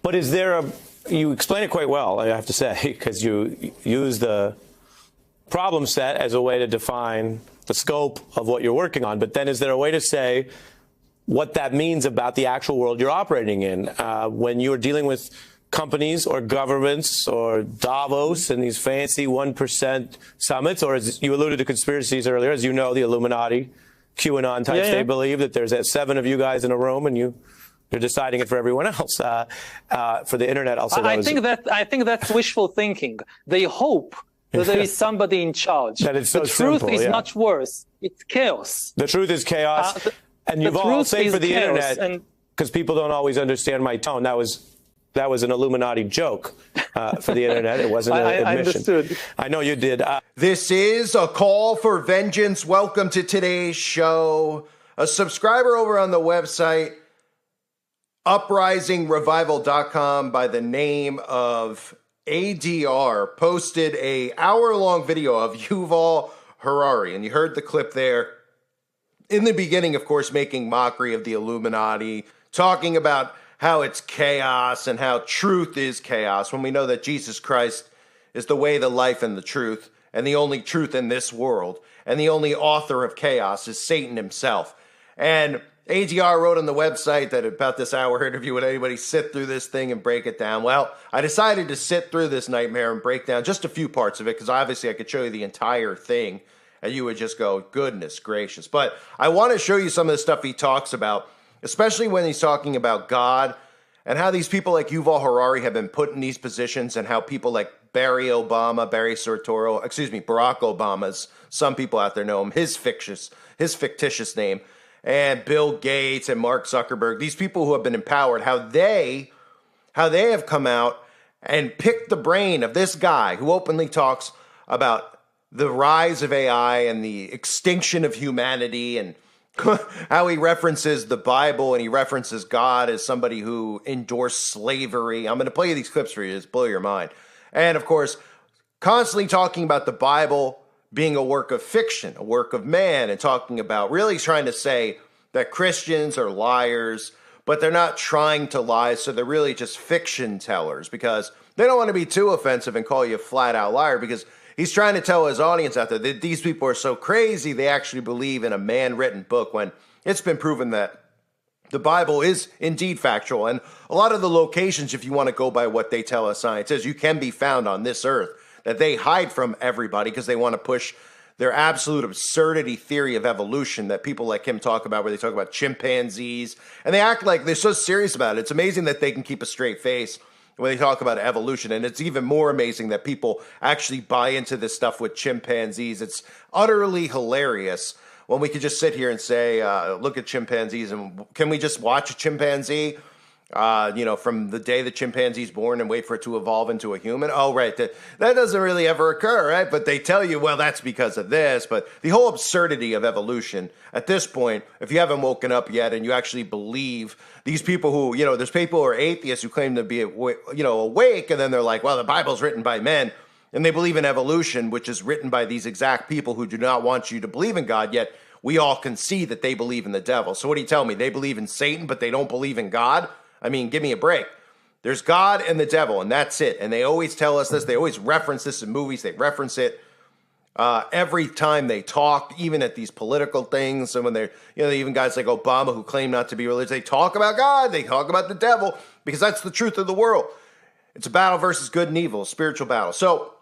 But is there you explain it quite well, I have to say, because you use the problem set as a way to define the scope of what you're working on. But then is there a way to say what that means about the actual world you're operating in when you're dealing with companies or governments or Davos and these fancy 1% summits, or as you alluded to conspiracies earlier, as you know, the Illuminati, QAnon types, they believe that there's 7 of you guys in a room and you're deciding it for everyone else. For the internet, I'll say I think that's wishful thinking. They hope that there is somebody in charge. That it's so the truth simple, is much worse. It's chaos. The truth is chaos. And you've all said for the internet, because people don't always understand my tone, that was an Illuminati joke for the internet. It wasn't an admission. I understood. I know you did. This is a call for vengeance. Welcome to today's show. A subscriber over on the website, uprisingrevival.com, by the name of ADR, posted a hour-long video of Yuval Harari. And you heard the clip there. In the beginning, of course, making mockery of the Illuminati, talking about how it's chaos and how truth is chaos, when we know that Jesus Christ is the way, the life, and the truth, and the only truth in this world, and the only author of chaos is Satan himself. And ADR wrote on the website that about this hour interview, would anybody sit through this thing and break it down? Well, I decided to sit through this nightmare and break down just a few parts of it, because obviously I could show you the entire thing, and you would just go, goodness gracious. But I want to show you some of the stuff he talks about, especially when he's talking about God and how these people like Yuval Harari have been put in these positions, and how people like Barack Obama's, some people out there know him, his fictitious name, and Bill Gates and Mark Zuckerberg, these people who have been empowered, how they have come out and picked the brain of this guy who openly talks about the rise of AI and the extinction of humanity, and how he references the Bible and he references God as somebody who endorsed slavery. I'm going to play you these clips for you, just blow your mind. And of course, constantly talking about the Bible being a work of fiction, a work of man, and talking about really trying to say that Christians are liars, but they're not trying to lie, so they're really just fiction tellers, because they don't want to be too offensive and call you a flat-out liar, because he's trying to tell his audience out there that these people are so crazy they actually believe in a man-written book, when it's been proven that the Bible is indeed factual. And a lot of the locations, if you want to go by what they tell us science is, you can be found on this earth, that they hide from everybody because they want to push their absolute absurdity theory of evolution that people like him talk about, where they talk about chimpanzees, and they act like they're so serious about it. It's amazing that they can keep a straight face when they talk about evolution, and it's even more amazing that people actually buy into this stuff with chimpanzees. It's utterly hilarious when we could just sit here and say, look at chimpanzees, and can we just watch a chimpanzee, from the day the chimpanzee's born and wait for it to evolve into a human? Oh, right, that doesn't really ever occur, right? But they tell you, well, that's because of this. But the whole absurdity of evolution, at this point, if you haven't woken up yet and you actually believe these people who, there's people who are atheists who claim to be, awake, and then they're like, well, the Bible's written by men, and they believe in evolution, which is written by these exact people who do not want you to believe in God, yet we all can see that they believe in the devil. So what do you tell me? They believe in Satan, but they don't believe in God? I mean, give me a break. There's God and the devil, and that's it. And they always tell us this. They always reference this in movies. They reference it every time they talk, even at these political things. And when they're, even guys like Obama who claim not to be religious, they talk about God, they talk about the devil, because that's the truth of the world. It's a battle versus good and evil, a spiritual battle. So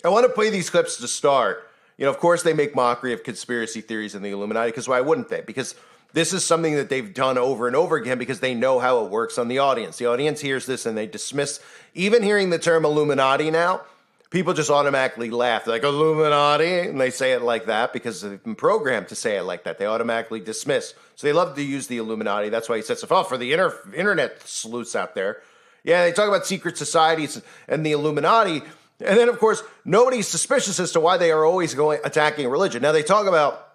I want to play these clips to start. Of course, they make mockery of conspiracy theories in the Illuminati, because why wouldn't they? Because this is something that they've done over and over again, because they know how it works on the audience. The audience hears this and they dismiss. Even hearing the term Illuminati now, people just automatically laugh. They're like, Illuminati? And they say it like that because they've been programmed to say it like that. They automatically dismiss. So they love to use the Illuminati. That's why he says, for the internet sleuths out there. Yeah, they talk about secret societies and the Illuminati. And then, of course, nobody's suspicious as to why they are always attacking religion. Now, they talk about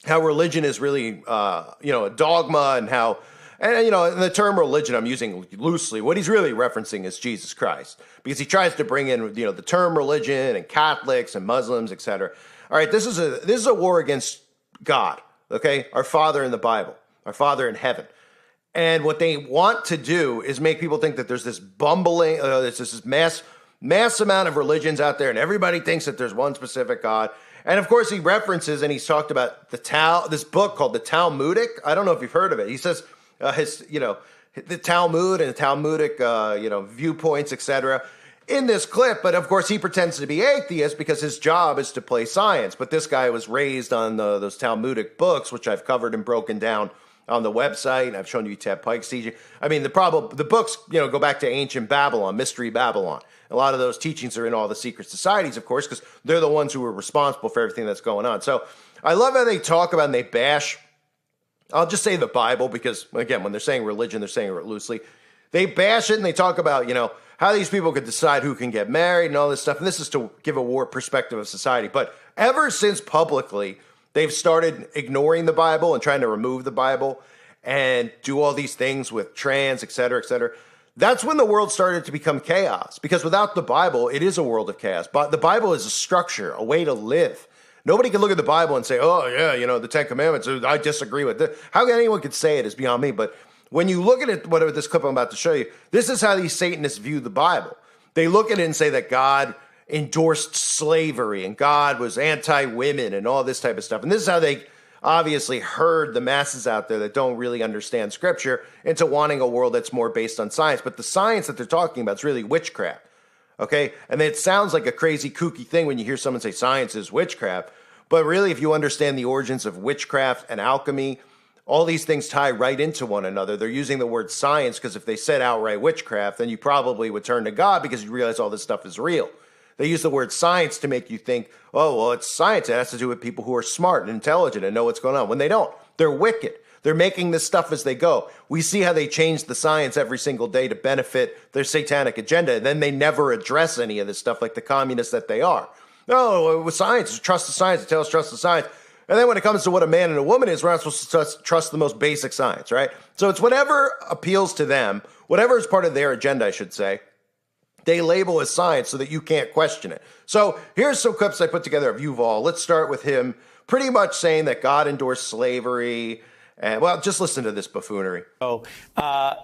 how religion is really, a dogma, and how, and the term religion I'm using loosely. What he's really referencing is Jesus Christ, because he tries to bring in, the term religion and Catholics and Muslims, etc. All right, this is a war against God. Okay, our Father in the Bible, our Father in heaven, And what they want to do is make people think that there's this bumbling, there's this mass amount of religions out there, and everybody thinks that there's one specific God. And of course, he references and he's talked about this book called the Talmudic. I don't know if you've heard of it. He says the Talmud and the Talmudic, viewpoints, etc. in this clip. But of course, he pretends to be atheist because his job is to play science. But this guy was raised on those Talmudic books, which I've covered and broken down on the website, and I've shown you Ted Pike's teaching. I mean, the books, go back to ancient Babylon, Mystery Babylon. A lot of those teachings are in all the secret societies, of course, because they're the ones who are responsible for everything that's going on. So I love how they talk about and they bash, I'll just say the Bible, because, again, when they're saying religion, they're saying it loosely. They bash it and they talk about, how these people could decide who can get married and all this stuff. And this is to give a warped perspective of society. But ever since publicly they've started ignoring the Bible and trying to remove the Bible and do all these things with trans, et cetera, et cetera. That's when the world started to become chaos. Because without the Bible, it is a world of chaos. But the Bible is a structure, a way to live. Nobody can look at the Bible and say, oh, yeah, the Ten Commandments, I disagree with it. How anyone could say it is beyond me. But when you look at it, whatever this clip I'm about to show you, this is how these Satanists view the Bible. They look at it and say that God endorsed slavery and God was anti-women and all this type of stuff. And this is how they obviously herd the masses out there that don't really understand Scripture into wanting a world that's more based on science. But the science that they're talking about is really witchcraft, okay? And it sounds like a crazy, kooky thing when you hear someone say science is witchcraft. But really, if you understand the origins of witchcraft and alchemy, all these things tie right into one another. They're using the word science because if they said outright witchcraft, then you probably would turn to God because you realize all this stuff is real. They use the word science to make you think, oh, well, it's science. It has to do with people who are smart and intelligent and know what's going on. When they don't, they're wicked. They're making this stuff as they go. We see how they change the science every single day to benefit their satanic agenda. And then they never address any of this stuff like the communists that they are. No, with science, trust the science. They tell us trust the science. And then when it comes to what a man and a woman is, we're not supposed to trust the most basic science, right? So it's whatever appeals to them, whatever is part of their agenda, I should say, they label as science so that you can't question it. So here's some clips I put together of Yuval. Let's start with him pretty much saying that God endorsed slavery. And, well, just listen to this buffoonery.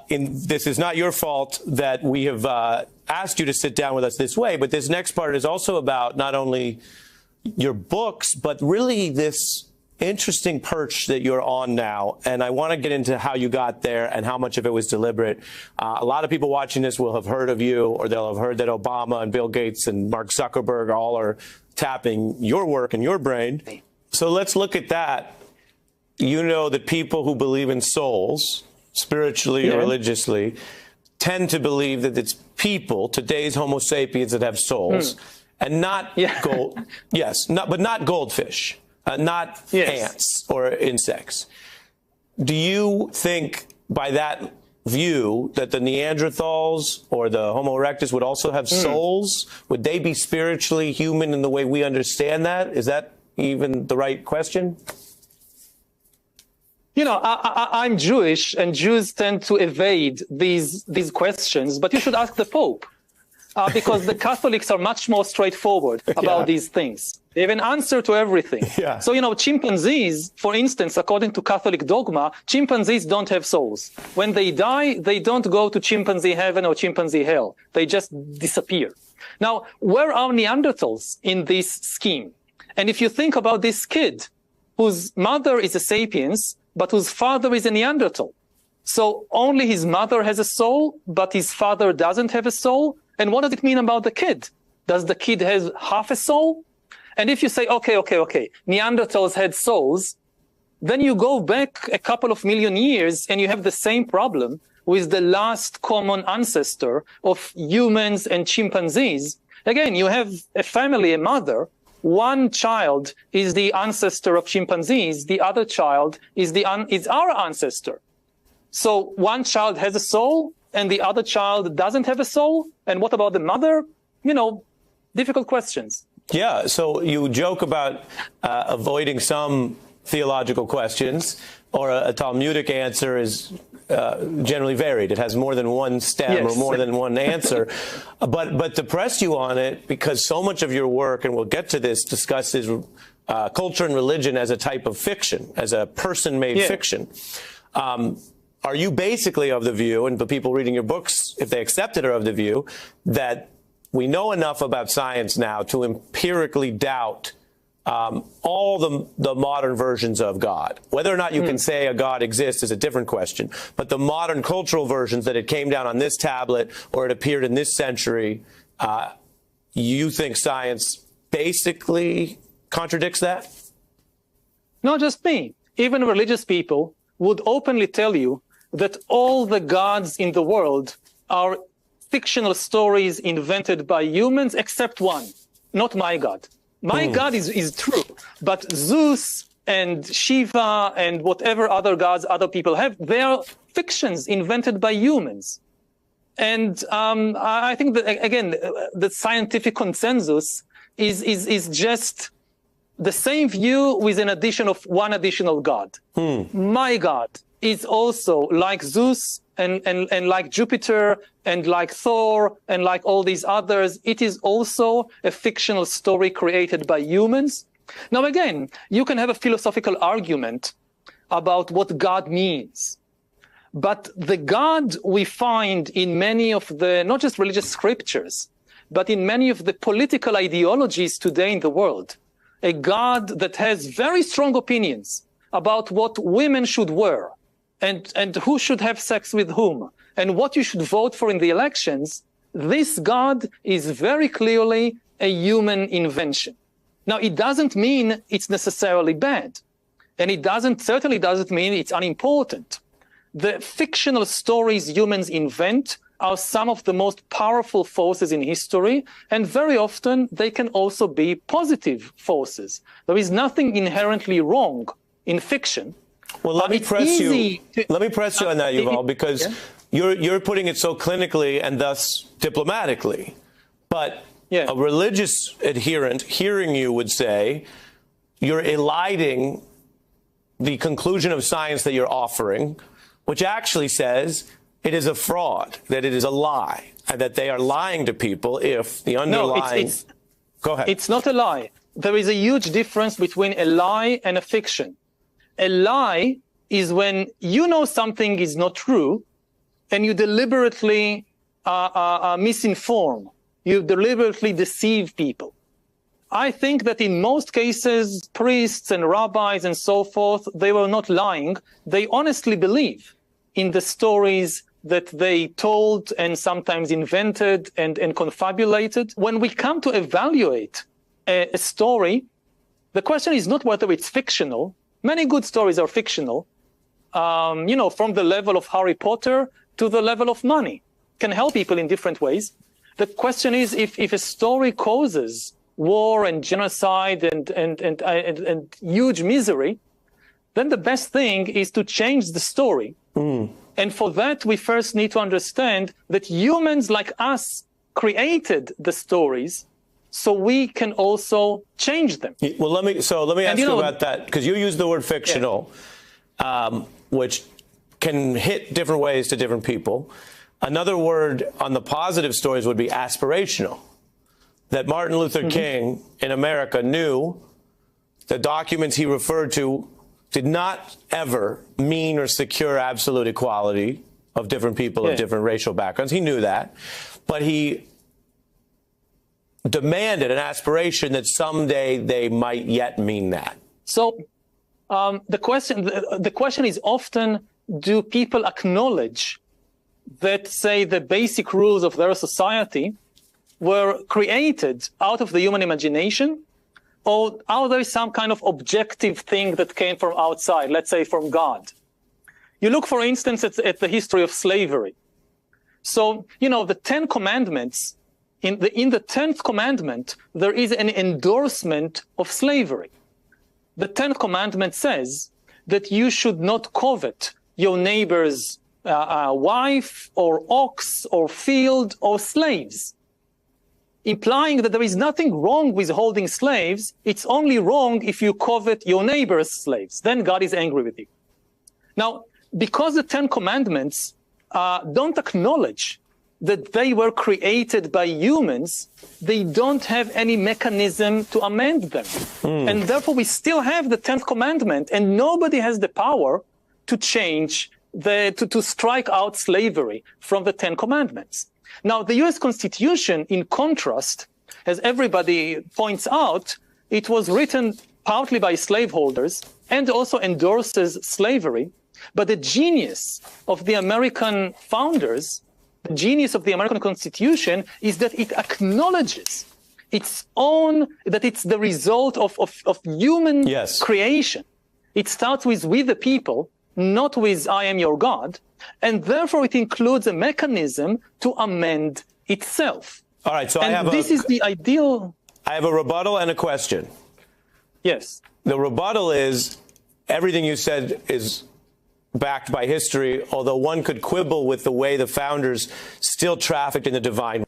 This is not your fault that we have asked you to sit down with us this way, but this next part is also about not only your books, but really this interesting perch that you're on now. And I want to get into how you got there and how much of it was deliberate. A lot of people watching this will have heard of you, or they'll have heard that Obama and Bill Gates and Mark Zuckerberg all are tapping your work and your brain. So let's look at that. You know that people who believe in souls, spiritually or religiously, tend to believe that it's people, today's Homo sapiens, that have souls, and not gold. Yes, but not goldfish. Not ants or insects. Do you think by that view that the Neanderthals or the Homo erectus would also have souls? Would they be spiritually human in the way we understand that? Is that even the right question? I'm Jewish, and Jews tend to evade these questions, but you should ask the Pope. Because the Catholics are much more straightforward about these things. They have an answer to everything. So, chimpanzees, for instance, according to Catholic dogma, chimpanzees don't have souls. When they die, they don't go to chimpanzee heaven or chimpanzee hell. They just disappear. Now, where are Neanderthals in this scheme? And if you think about this kid, whose mother is a sapiens, but whose father is a Neanderthal. So only his mother has a soul, but his father doesn't have a soul. And what does it mean about the kid? Does the kid have half a soul? And if you say, okay, Neanderthals had souls, then you go back a couple of million years and you have the same problem with the last common ancestor of humans and chimpanzees. Again, you have a family, a mother. One child is the ancestor of chimpanzees. The other child is our ancestor. So one child has a soul, and the other child doesn't have a soul? And what about the mother? Difficult questions. Yeah, so you joke about avoiding some theological questions, or a Talmudic answer is generally varied. It has more than one stem or more than one answer. But to press you on it, because so much of your work, and we'll get to this, discusses culture and religion as a type of fiction, as a person-made fiction. are you basically of the view, and the people reading your books, if they accept it, are of the view, that we know enough about science now to empirically doubt all the modern versions of God? Whether or not you can say a God exists is a different question. But the modern cultural versions, that it came down on this tablet or it appeared in this century, you think science basically contradicts that? Not just me. Even religious people would openly tell you that all the gods in the world are fictional stories invented by humans, except one, not my God. My God is true, but Zeus and Shiva and whatever other gods other people have, they are fictions invented by humans. And I think that, again, the scientific consensus is just the same view with an addition of one additional God. My God is also like Zeus and like Jupiter and like Thor and like all these others. It is also a fictional story created by humans. Now, again, you can have a philosophical argument about what God means. But the God we find in many of the, not just religious scriptures, but in many of the political ideologies today in the world, a God that has very strong opinions about what women should wear, and who should have sex with whom, and what you should vote for in the elections, this God is very clearly a human invention. Now, it doesn't mean it's necessarily bad, and it certainly doesn't mean it's unimportant. The fictional stories humans invent are some of the most powerful forces in history, and very often they can also be positive forces. There is nothing inherently wrong in fiction. Well, let me press you. Let me press you on that, Yuval, because you're putting it so clinically and thus diplomatically. But a religious adherent hearing you would say you're eliding the conclusion of science that you're offering, which actually says it is a fraud, that it is a lie, and that they are lying to people if the underlying... No, Go ahead. It's not a lie. There is a huge difference between a lie and a fiction. A lie is when you know something is not true and you deliberately misinform. You deliberately deceive people. I think that in most cases, priests and rabbis and so forth, they were not lying. They honestly believe in the stories that they told and sometimes invented and confabulated. When we come to evaluate a story, the question is not whether it's fictional. Many good stories are fictional, from the level of Harry Potter to the level of money, can help people in different ways. The question is if a story causes war and genocide and huge misery, then the best thing is to change the story. And for that, we first need to understand that humans like us created the stories, so we can also change them. Well, let me ask you about that, because you use the word fictional, which can hit different ways to different people. Another word on the positive stories would be aspirational. That Martin Luther King in America knew the documents he referred to did not ever mean or secure absolute equality of different people of different racial backgrounds. He knew that. But he demanded an aspiration that someday they might yet mean that. So the question is often, do people acknowledge that, say, the basic rules of their society were created out of the human imagination, or are there some kind of objective thing that came from outside, let's say from God? You look, for instance, at the history of slavery. So, the 10 Commandments, in the 10th commandment, there is an endorsement of slavery. The 10th commandment says that you should not covet your neighbor's wife or ox or field or slaves, implying that there is nothing wrong with holding slaves. It's only wrong if you covet your neighbor's slaves. Then God is angry with you. Now, because the 10 Commandments don't acknowledge that they were created by humans, they don't have any mechanism to amend them. And therefore, we still have the 10th Commandment, and nobody has the power to change to strike out slavery from the Ten Commandments. Now, the U.S. Constitution, in contrast, as everybody points out, it was written partly by slaveholders and also endorses slavery. But the genius of the American founders, the genius of the American Constitution, is that it acknowledges its own, that it's the result of human creation. It starts with "we the people," not with "I am your God," and therefore it includes a mechanism to amend itself. All right, so this is the ideal. I have a rebuttal and a question. Yes. The rebuttal is everything you said is backed by history, although one could quibble with the way the founders still trafficked in the divine.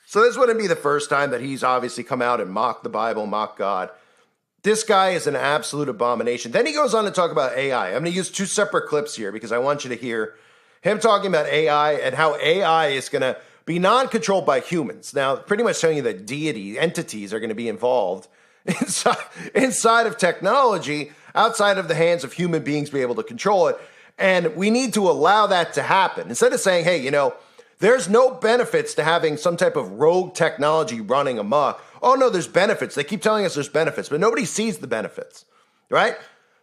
So this wouldn't be the first time that he's obviously come out and mocked the Bible, mocked God. This guy is an absolute abomination. Then he goes on to talk about AI. I'm going to use two separate clips here because I want you to hear him talking about AI and how AI is going to be non-controlled by humans. Now, pretty much telling you that deity entities are going to be involved inside of technology, outside of the hands of human beings, be able to control it. And we need to allow that to happen. Instead of saying, hey, you know, there's no benefits to having some type of rogue technology running amok. Oh, no, there's benefits. They keep telling us there's benefits, but nobody sees the benefits, right?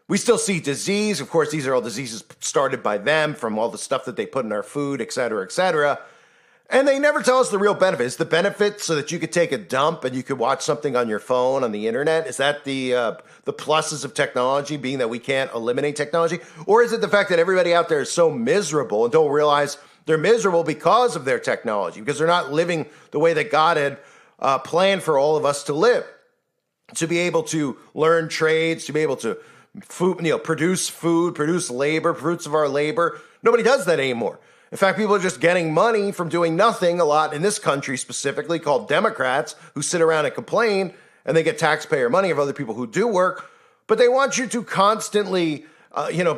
We still see disease. Of course, these are all diseases started by them from all the stuff that they put in our food, et cetera, et cetera. And they never tell us the real benefits. The benefits so that you could take a dump and you could watch something on your phone, on the internet. Is that the pluses of technology, being that we can't eliminate technology? Or is it the fact that everybody out there is so miserable and don't realize they're miserable because of their technology, because they're not living the way that God had planned for all of us to live, to be able to learn trades, to be able to produce food, produce labor, fruits of our labor. Nobody does that anymore. In fact, people are just getting money from doing nothing a lot in this country specifically, called Democrats, who sit around and complain, and they get taxpayer money of other people who do work. But they want you to constantly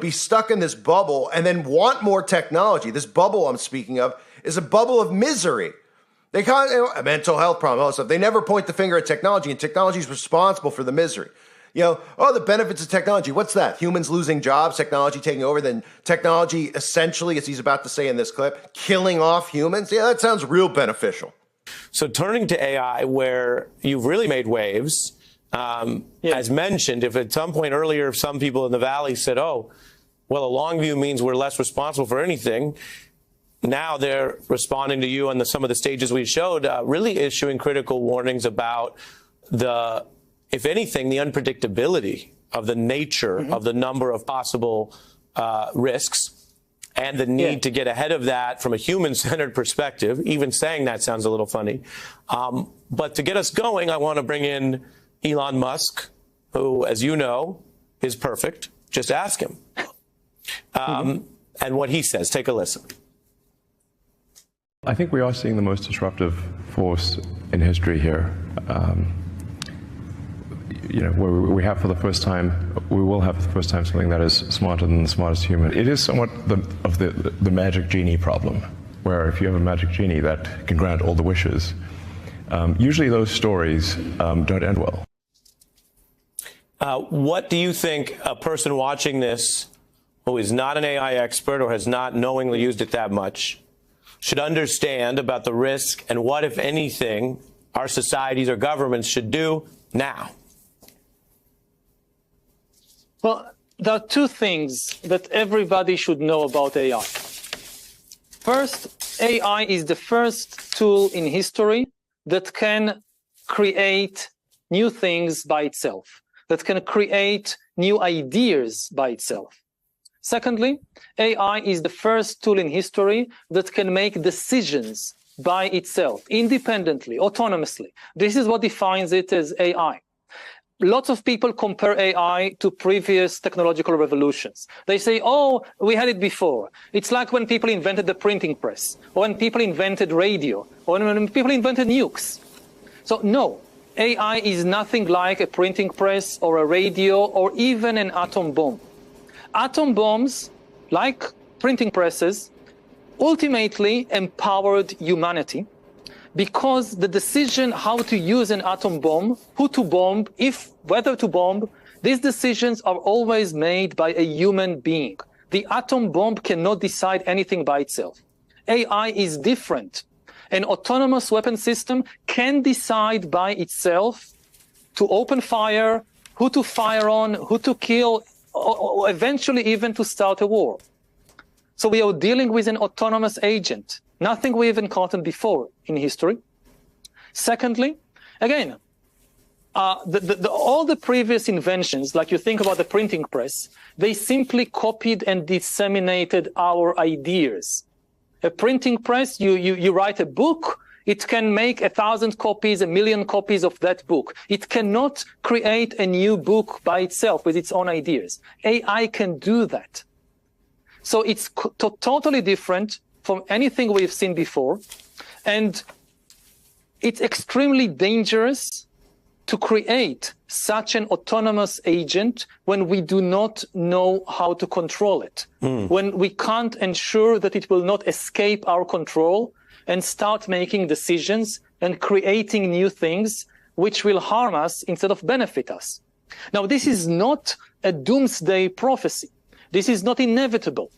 be stuck in this bubble and then want more technology. This bubble I'm speaking of is a bubble of misery. They call it a mental health problem, all that stuff. They never point the finger at technology, and technology is responsible for the misery. The benefits of technology. What's that? Humans losing jobs, technology taking over, then technology essentially, as he's about to say in this clip, killing off humans? Yeah, that sounds real beneficial. So turning to AI, where you've really made waves, as mentioned, if at some point earlier some people in the Valley said, oh, well, a long view means we're less responsible for anything, now they're responding to you on some of the stages we showed, really issuing critical warnings about if anything, the unpredictability of the nature of the number of possible risks and the need to get ahead of that from a human-centered perspective. Even saying that sounds a little funny. But to get us going, I want to bring in Elon Musk, who, as you know, is perfect. Just ask him. And what he says. Take a listen. I think we are seeing the most disruptive force in history here. Where we will have for the first time something that is smarter than the smartest human. It is somewhat of the magic genie problem, where if you have a magic genie that can grant all the wishes, usually those stories don't end well. What do you think a person watching this who is not an AI expert or has not knowingly used it that much should understand about the risk, and what, if anything, our societies or governments should do now? Well, there are two things that everybody should know about AI. First, AI is the first tool in history that can create new things by itself, that can create new ideas by itself. Secondly, AI is the first tool in history that can make decisions by itself, independently, autonomously. This is what defines it as AI. Lots of people compare AI to previous technological revolutions. They say, oh, we had it before. It's like when people invented the printing press, or when people invented radio, or when people invented nukes. So no, AI is nothing like a printing press or a radio or even an atom bomb. Atom bombs, like printing presses, ultimately empowered humanity, because the decision how to use an atom bomb, who to bomb, whether to bomb, these decisions are always made by a human being. The atom bomb cannot decide anything by itself. AI is different. An autonomous weapon system can decide by itself to open fire, who to fire on, who to kill, or eventually even to start a war. So we are dealing with an autonomous agent, nothing we have encountered before in history. Secondly, again, all the previous inventions, like you think about the printing press, they simply copied and disseminated our ideas. A printing press, you write a book, it can make 1,000 copies, 1,000,000 copies of that book. It cannot create a new book by itself with its own ideas. AI can do that. So it's totally different from anything we've seen before. And it's extremely dangerous to create such an autonomous agent when we do not know how to control it, when we can't ensure that it will not escape our control and start making decisions and creating new things which will harm us instead of benefit us. Now, this is not a doomsday prophecy. This is not inevitable.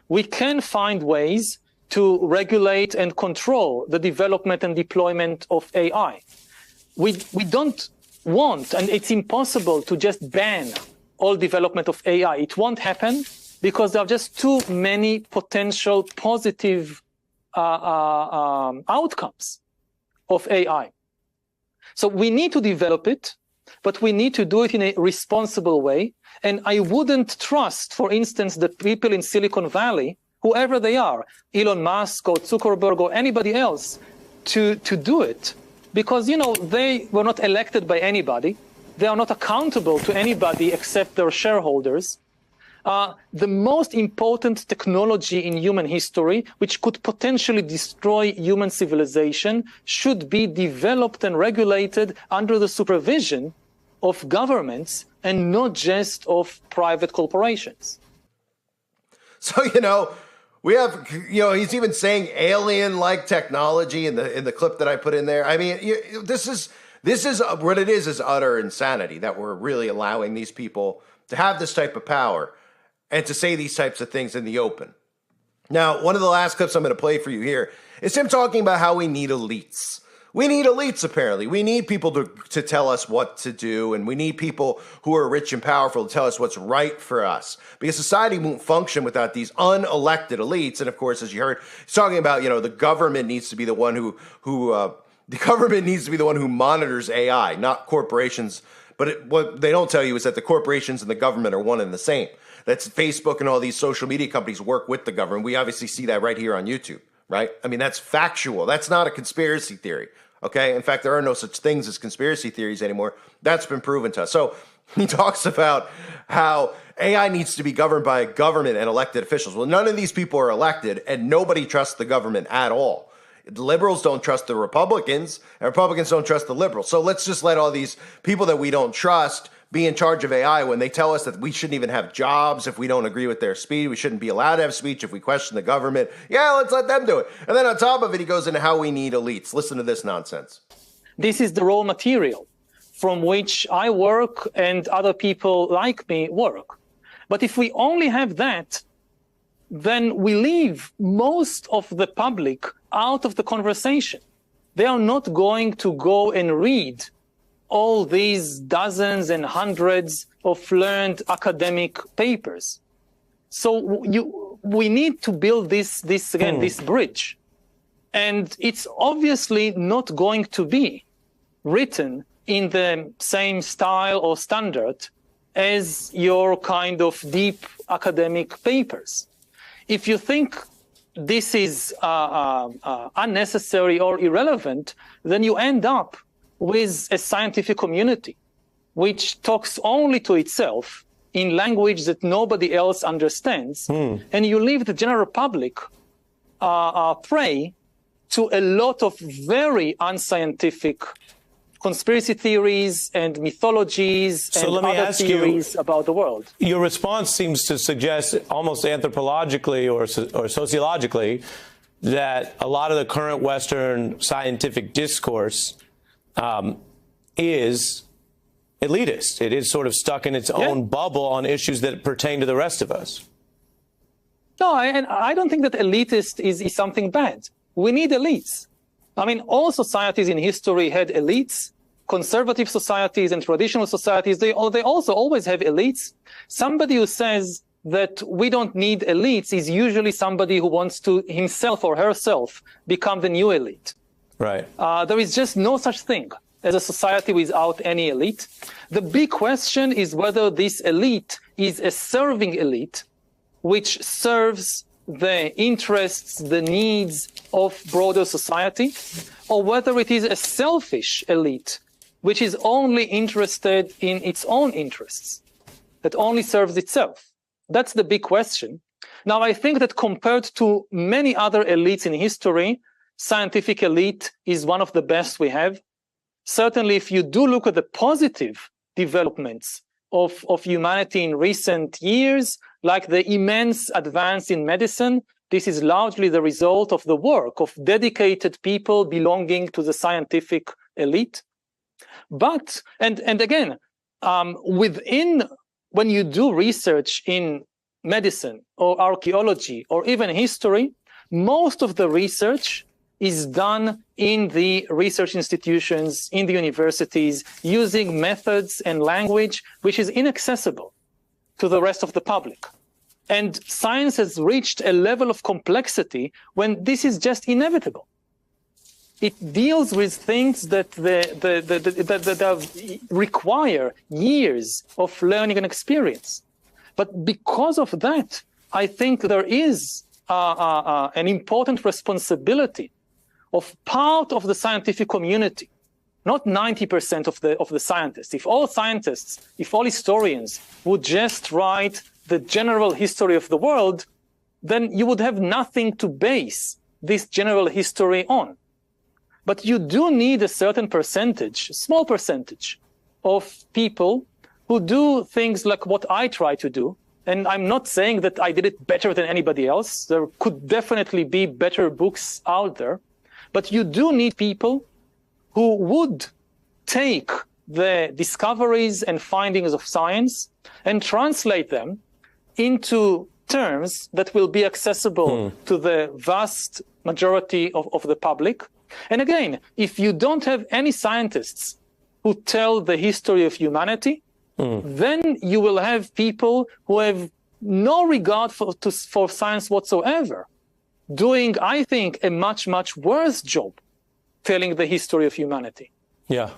We can find ways to regulate and control the development and deployment of AI. We don't want, and it's impossible to just ban all development of AI. It won't happen because there are just too many potential positive outcomes of AI. So we need to develop it, but we need to do it in a responsible way. And I wouldn't trust, for instance, the people in Silicon Valley, whoever they are, Elon Musk or Zuckerberg or anybody else, to do it. Because, you know, they were not elected by anybody. They are not accountable to anybody except their shareholders. The most important technology in human history, which could potentially destroy human civilization, should be developed and regulated under the supervision of governments and not just of private corporations. So, you know, we have, you know, he's even saying alien-like technology in the clip that I put in there. I mean, this is what it is utter insanity that we're really allowing these people to have this type of power and to say these types of things in the open. Now, one of the last clips I'm going to play for you here is him talking about how we need elites. We need elites, apparently. We need people to tell us what to do, and we need people who are rich and powerful to tell us what's right for us. Because society won't function without these unelected elites. And of course, as you heard, he's talking about, you know, the government needs to be the one who monitors AI, not corporations. But what they don't tell you is that the corporations and the government are one and the same. That's Facebook and all these social media companies work with the government. We obviously see that right here on YouTube, right? I mean, that's factual. That's not a conspiracy theory. Okay. In fact, there are no such things as conspiracy theories anymore. That's been proven to us. So he talks about how AI needs to be governed by government and elected officials. Well, none of these people are elected, and nobody trusts the government at all. The liberals don't trust the Republicans, and Republicans don't trust the liberals. So let's just let all these people that we don't trust be in charge of AI when they tell us that we shouldn't even have jobs if we don't agree with their speech. We shouldn't be allowed to have speech if we question the government. Yeah, let's let them do it. And then on top of it, he goes into how we need elites. Listen to this nonsense. This is the raw material from which I work and other people like me work. But if we only have that, then we leave most of the public out of the conversation. They are not going to go and read all these dozens and hundreds of learned academic papers. So we need to build this bridge. And it's obviously not going to be written in the same style or standard as your kind of deep academic papers. If you think this is unnecessary or irrelevant, then you end up with a scientific community which talks only to itself in language that nobody else understands, and you leave the general public prey to a lot of very unscientific conspiracy theories and mythologies and other theories about the world. Your response seems to suggest almost anthropologically or sociologically that a lot of the current Western scientific discourse is elitist. It is sort of stuck in its own bubble on issues that pertain to the rest of us. No, and I don't think that elitist is something bad. We need elites. I mean, all societies in history had elites. Conservative societies and traditional societies, they also always have elites. Somebody who says that we don't need elites is usually somebody who wants to himself or herself become the new elite. Right. There is just no such thing as a society without any elite. The big question is whether this elite is a serving elite, which serves the interests, the needs of broader society, or whether it is a selfish elite, which is only interested in its own interests, that only serves itself. That's the big question. Now, I think that compared to many other elites in history, scientific elite is one of the best we have. Certainly, if you do look at the positive developments of humanity in recent years, like the immense advance in medicine, this is largely the result of the work of dedicated people belonging to the scientific elite. But, and again, when you do research in medicine or archaeology or even history, most of the research is done in the research institutions, in the universities, using methods and language which is inaccessible to the rest of the public. And science has reached a level of complexity when this is just inevitable. It deals with things that require years of learning and experience. But because of that, I think there is an important responsibility of part of the scientific community, not 90% of the scientists. If all scientists, if all historians would just write the general history of the world, then you would have nothing to base this general history on. But you do need a certain percentage, small percentage, of people who do things like what I try to do. And I'm not saying that I did it better than anybody else. There could definitely be better books out there. But you do need people who would take the discoveries and findings of science and translate them into terms that will be accessible to the vast majority of the public. And again, if you don't have any scientists who tell the history of humanity, then you will have people who have no regard for science whatsoever, doing, I think, a much, much worse job telling the history of humanity. Yeah.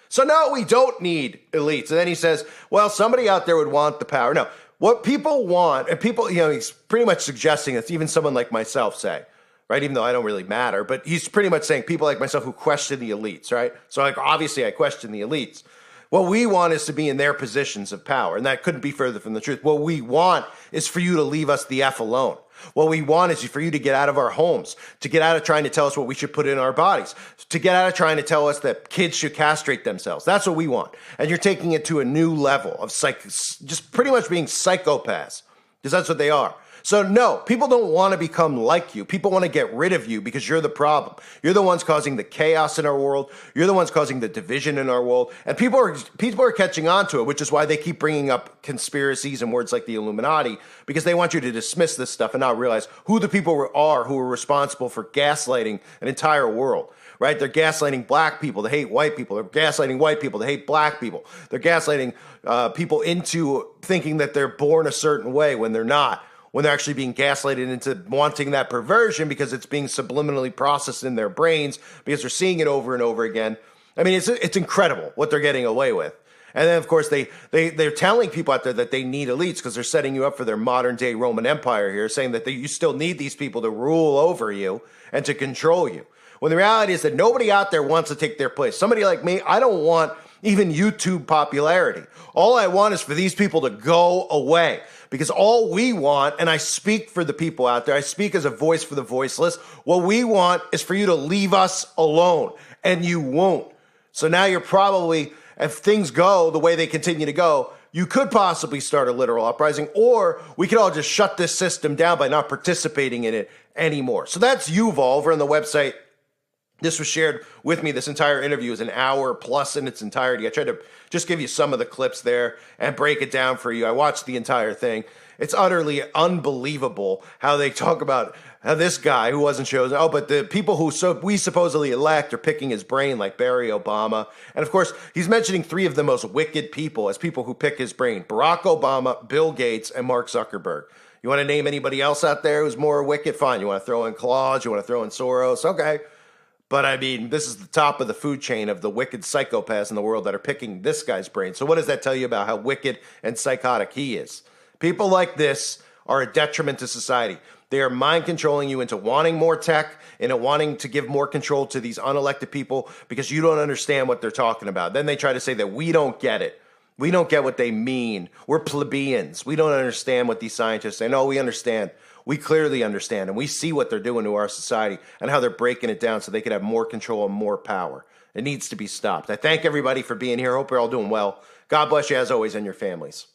So no, we don't need elites. And then he says, well, somebody out there would want the power. No, what people want, and people, he's pretty much suggesting that even someone like myself say, right? Even though I don't really matter, but he's pretty much saying people like myself who question the elites, right? So like, obviously I question the elites. What we want is to be in their positions of power, and that couldn't be further from the truth. What we want is for you to leave us the F alone. What we want is for you to get out of our homes, to get out of trying to tell us what we should put in our bodies, to get out of trying to tell us that kids should castrate themselves. That's what we want. And you're taking it to a new level of just pretty much being psychopaths, because that's what they are. So no, people don't want to become like you. People want to get rid of you because you're the problem. You're the ones causing the chaos in our world. You're the ones causing the division in our world. And people are catching on to it, which is why they keep bringing up conspiracies and words like the Illuminati, because they want you to dismiss this stuff and not realize who the people are who are responsible for gaslighting an entire world. Right? They're gaslighting black people to hate white people. They're gaslighting white people to hate black people. They're gaslighting people into thinking that they're born a certain way when they're not, when they're actually being gaslighted into wanting that perversion because it's being subliminally processed in their brains because they're seeing it over and over again. I mean, it's incredible what they're getting away with. And then, of course, they're telling people out there that they need elites because they're setting you up for their modern-day Roman Empire here, saying that you still need these people to rule over you and to control you. When the reality is that nobody out there wants to take their place. Somebody like me, I don't want even YouTube popularity. All I want is for these people to go away. Because all we want, and I speak for the people out there, I speak as a voice for the voiceless, what we want is for you to leave us alone, and you won't. So now you're probably, if things go the way they continue to go, you could possibly start a literal uprising, or we could all just shut this system down by not participating in it anymore. So that's Yuval over on the website. This was shared with me. This entire interview is an hour plus in its entirety. I tried to just give you some of the clips there and break it down for you. I watched the entire thing. It's utterly unbelievable how they talk about how this guy who wasn't chosen, but the people who we supposedly elect are picking his brain, like Barry Obama. And of course, he's mentioning three of the most wicked people as people who pick his brain: Barack Obama, Bill Gates, and Mark Zuckerberg. You want to name anybody else out there who's more wicked? Fine. You want to throw in Claus? You want to throw in Soros? Okay. But I mean, this is the top of the food chain of the wicked psychopaths in the world that are picking this guy's brain. So what does that tell you about how wicked and psychotic he is? People like this are a detriment to society. They are mind controlling you into wanting more tech and wanting to give more control to these unelected people because you don't understand what they're talking about. Then they try to say that we don't get it. We don't get what they mean. We're plebeians. We don't understand what these scientists say. No, we understand. We clearly understand, and we see what they're doing to our society and how they're breaking it down so they can have more control and more power. It needs to be stopped. I thank everybody for being here. Hope you're all doing well. God bless you as always and your families.